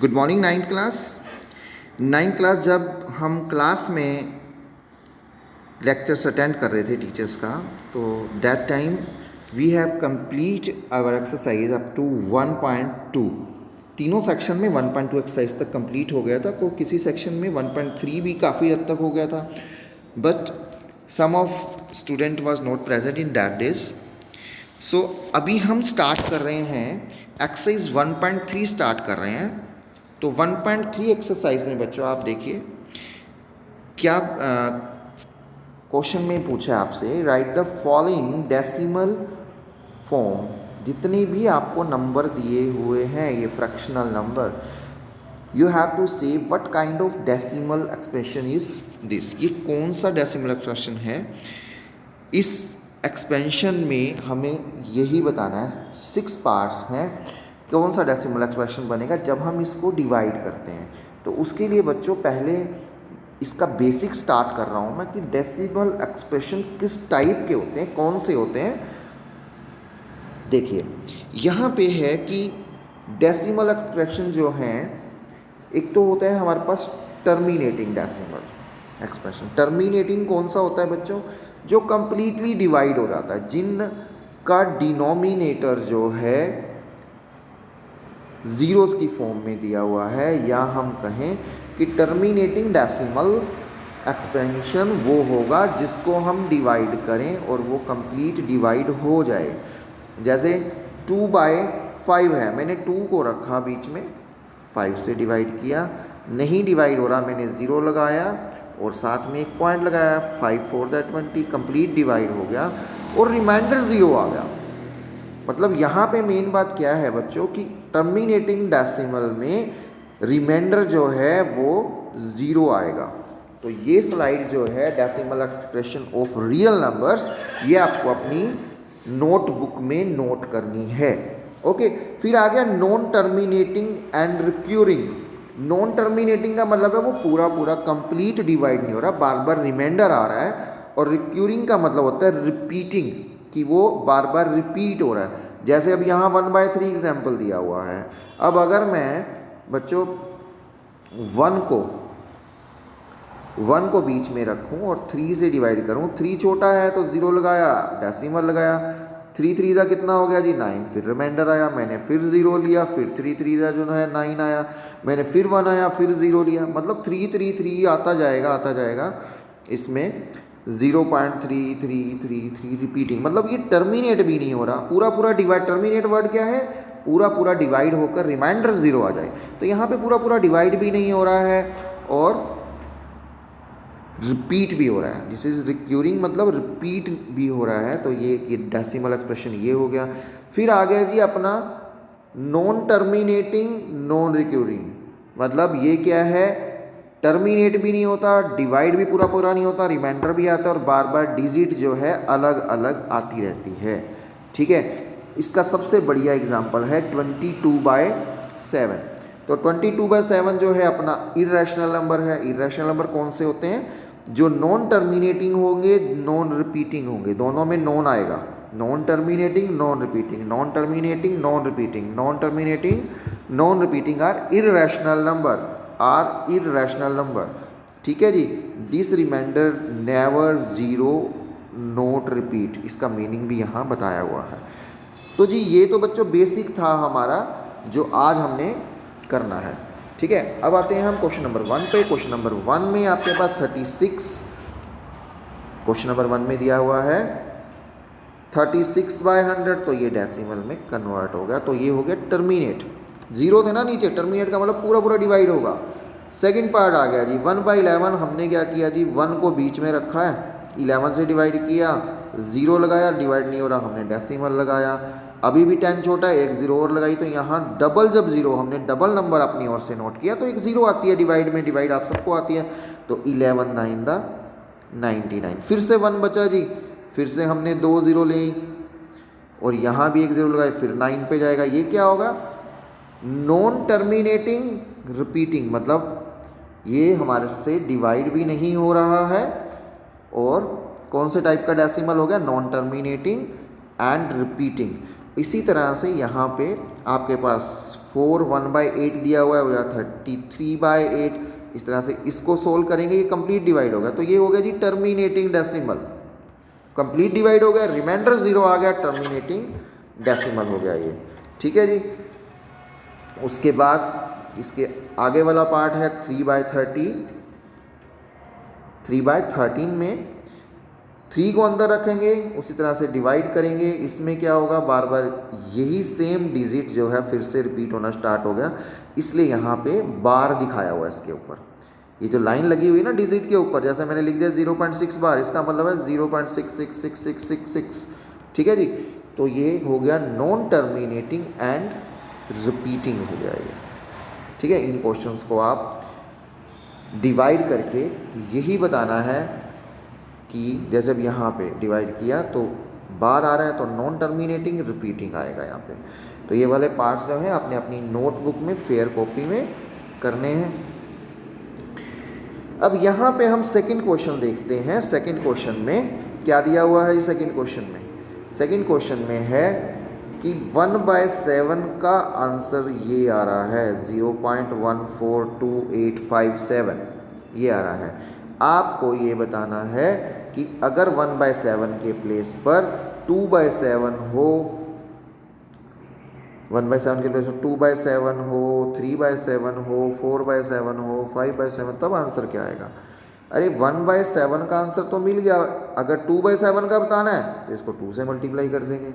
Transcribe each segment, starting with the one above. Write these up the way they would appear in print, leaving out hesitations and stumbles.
Good morning ninth class. Ninth class जब हम class में लेक्चर्स अटेंड कर रहे थे टीचर्स का, तो that time we have complete our exercise up to 1.2। तीनों सेक्शन में 1.2 एक्सरसाइज तक कंप्लीट हो गया था। को किसी सेक्शन में 1.3 भी काफ़ी हद तक हो गया था, but some of student was not present in that days. So अभी हम स्टार्ट कर रहे हैं एक्सरसाइज 1.3 स्टार्ट कर रहे हैं। तो 1.3 एक्सरसाइज में बच्चों आप देखिए क्या क्वेश्चन में पूछा आपसे, write the following decimal form. जितने भी आपको नंबर दिए हुए हैं ये fractional number, you have to say what kind of decimal expression is this. ये कौन सा डेसिमल एक्सप्रेशन है। इस एक्सपेंशन में हमें यही बताना है। 6 पार्ट्स हैं। कौन सा डेसिमल एक्सप्रेशन बनेगा जब हम इसको डिवाइड करते हैं। तो उसके लिए बच्चों पहले इसका बेसिक स्टार्ट कर रहा हूँ मैं कि डेसिमल एक्सप्रेशन किस टाइप के होते हैं, कौन से होते हैं। देखिए यहाँ पे है कि डेसिमल एक्सप्रेशन जो हैं, एक तो होता है हमारे पास टर्मिनेटिंग डेसिमल एक्सप्रेशन। टर्मिनेटिंग कौन सा होता है बच्चों, जो कंप्लीटली डिवाइड हो जाता है, जिनका डिनोमिनेटर जो है ज़ीरोज़ की फॉर्म में दिया हुआ है, या हम कहें कि टर्मिनेटिंग डेसिमल एक्सपेंशन वो होगा जिसको हम डिवाइड करें और वो कंप्लीट डिवाइड हो जाए। जैसे 2/5 है, मैंने 2 को रखा बीच में, 5 से डिवाइड किया, नहीं डिवाइड हो रहा, मैंने 0 लगाया और साथ में एक पॉइंट लगाया, 5 4 20, कंप्लीट डिवाइड हो गया और रिमाइंडर 0 आ गया। मतलब यहाँ पे मेन बात क्या है बच्चों कि टर्मिनेटिंग डेसिमल में रिमाइंडर जो है वो 0 आएगा। तो ये स्लाइड जो है decimal expression of real numbers, ये आपको अपनी नोटबुक में नोट करनी है। ओके, फिर आ गया non terminating and recurring. Non terminating का मतलब है वो पूरा पूरा कंप्लीट डिवाइड नहीं हो रहा, बार बार रिमाइंडर आ रहा है। और रिक्यूरिंग का मतलब होता है रिपीटिंग, कि वो बार बार रिपीट हो रहा है। जैसे अब यहाँ 1/3 एग्जाम्पल दिया हुआ है। अब अगर मैं बच्चों 1 को बीच में रखूं और 3 से डिवाइड करूं, 3 छोटा है तो 0 लगाया, डेसिमल लगाया, 3 3 का कितना हो गया जी 9, फिर रिमाइंडर आया, मैंने फिर 0 लिया, फिर 3 3 का जो है 9 आया, मैंने फिर 1 आया, फिर 0 लिया, मतलब 3 3 3 आता जाएगा। इसमें 0.3333 रिपीटिंग, मतलब ये टर्मिनेट भी नहीं हो रहा, पूरा पूरा डिवाइड। टर्मिनेट वर्ड क्या है, पूरा पूरा डिवाइड होकर रिमाइंडर 0 आ जाए। तो यहाँ पे पूरा पूरा डिवाइड भी नहीं हो रहा है और रिपीट भी हो रहा है। दिस इज रिक्यूरिंग, मतलब रिपीट भी हो रहा है। तो ये डेसिमल एक्सप्रेशन ये हो गया। फिर आ गया जी अपना नॉन टर्मिनेटिंग नॉन रिक्यूरिंग। मतलब ये क्या है, टर्मिनेट भी नहीं होता, डिवाइड भी पूरा पूरा नहीं होता, रिमाइंडर भी आता है और बार बार डिजिट जो है अलग अलग आती रहती है। ठीक है, इसका सबसे बढ़िया एग्जांपल है 22/7। तो 22/7 जो है अपना इरेशनल नंबर है। इरेशनल नंबर कौन से होते हैं, जो नॉन टर्मिनेटिंग होंगे, नॉन रिपीटिंग होंगे, दोनों में नॉन आएगा। Non terminating non repeating, non terminating non repeating, non terminating non repeating are irrational number. ठीक है जी। This remainder never 0 not repeat, इसका मीनिंग भी यहाँ बताया हुआ है। तो जी ये तो बच्चों बेसिक था हमारा जो आज हमने करना है। ठीक है, अब आते हैं हम क्वेश्चन नंबर 1 पे। क्वेश्चन नंबर 1 में आपके पास 36, क्वेश्चन नंबर 1 में दिया हुआ है 36/100, तो ये डेसिमल में कन्वर्ट हो गया। तो ये हो गया टर्मिनेट। 0 थे ना नीचे, टर्मिनेट का मतलब पूरा पूरा डिवाइड होगा। सेकंड पार्ट आ गया जी 1/11। हमने क्या किया जी, 1 को बीच में रखा है, 11 से डिवाइड किया, 0 लगाया, डिवाइड नहीं हो रहा, हमने डेसिमल लगाया। अभी भी 10 छोटा है, एक 0 और लगाई, तो यहाँ डबल, जब 0 हमने डबल नंबर अपनी ओर से नोट किया तो एक 0 आती है डिवाइड में, डिवाइड आप सबको आती है। तो 11 9 99। फिर से 1 बचा जी, फिर से हमने 2 0 ली और यहाँ भी एक 0 लगाए, फिर 9 पे जाएगा। ये क्या होगा, नॉन टर्मिनेटिंग रिपीटिंग, मतलब ये हमारे से डिवाइड भी नहीं हो रहा है और कौन से टाइप का डेसिमल हो गया, नॉन टर्मिनेटिंग एंड रिपीटिंग। इसी तरह से यहाँ पे आपके पास 4 1/8 दिया हुआ है हो या 33/8, इस तरह से इसको सोल्व करेंगे, ये कंप्लीट डिवाइड होगा। तो ये हो गया जी टर्मिनेटिंग डेसिमल, कंप्लीट डिवाइड हो गया, रिमाइंडर 0 आ गया, टर्मिनेटिंग डेसिमल हो गया ये, ठीक है जी। उसके बाद इसके आगे वाला पार्ट है 3/13, 3/13 में 3 को अंदर रखेंगे, उसी तरह से डिवाइड करेंगे। इसमें क्या होगा, बार बार यही सेम डिजिट जो है फिर से रिपीट होना स्टार्ट हो गया, इसलिए यहाँ पे बार दिखाया हुआ है इसके ऊपर। ये जो लाइन लगी हुई है ना डिजिट के ऊपर, जैसे मैंने लिख दिया 0.6 बार, इसका मतलब है 0.66666, ठीक है जी। तो ये हो गया नॉन टर्मिनेटिंग एंड रिपीटिंग हो गया ये, ठीक है। इन क्वेश्चंस को आप डिवाइड करके यही बताना है कि जैसे अब यहाँ पे डिवाइड किया तो बार आ रहा है तो नॉन टर्मिनेटिंग रिपीटिंग आएगा यहाँ पे। तो ये वाले पार्ट्स जो हैं आपने अपनी नोटबुक में फेयर कॉपी में करने हैं। अब यहाँ पे हम सेकंड क्वेश्चन देखते हैं। सेकंड क्वेश्चन में क्या दिया हुआ है? सेकंड क्वेश्चन में है कि 1/7 का आंसर ये आ रहा है 0.142857, ये आ रहा है। आपको ये बताना है कि अगर 1/7 के प्लेस पर 2/7 हो, 1/7 के प्लेस पर 2/7 हो, 3/7 हो, 4/7 हो, 5/7, तब आंसर क्या आएगा? अरे 1/7 का आंसर तो मिल गया, अगर 2/7 का बताना है तो इसको 2 से मल्टीप्लाई कर देंगे,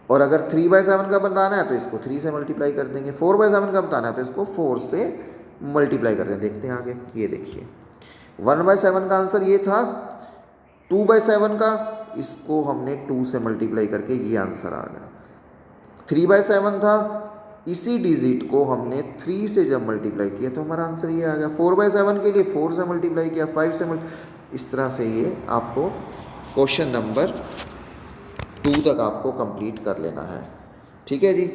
और अगर 3/7 का बताना है तो इसको 3 से मल्टीप्लाई कर देंगे, 4/7 का बताना है तो इसको 4 से मल्टीप्लाई कर देंगे। देखते हैं आगे, ये देखिए 1/7 का आंसर ये था, 2/7 का इसको हमने 2 से मल्टीप्लाई करके ये आंसर आ गया। 3/7 था, इसी डिजिट को हमने 3 से जब मल्टीप्लाई किया तो हमारा आंसर ये आ गया। 4/7 के लिए 4 से मल्टीप्लाई किया, 5 से इस तरह से ये आपको क्वेश्चन नंबर 2 तक आपको कंप्लीट कर लेना है, ठीक है जी।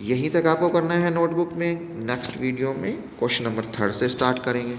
यहीं तक आपको करना है नोटबुक में। नेक्स्ट वीडियो में क्वेश्चन नंबर 3 से स्टार्ट करेंगे।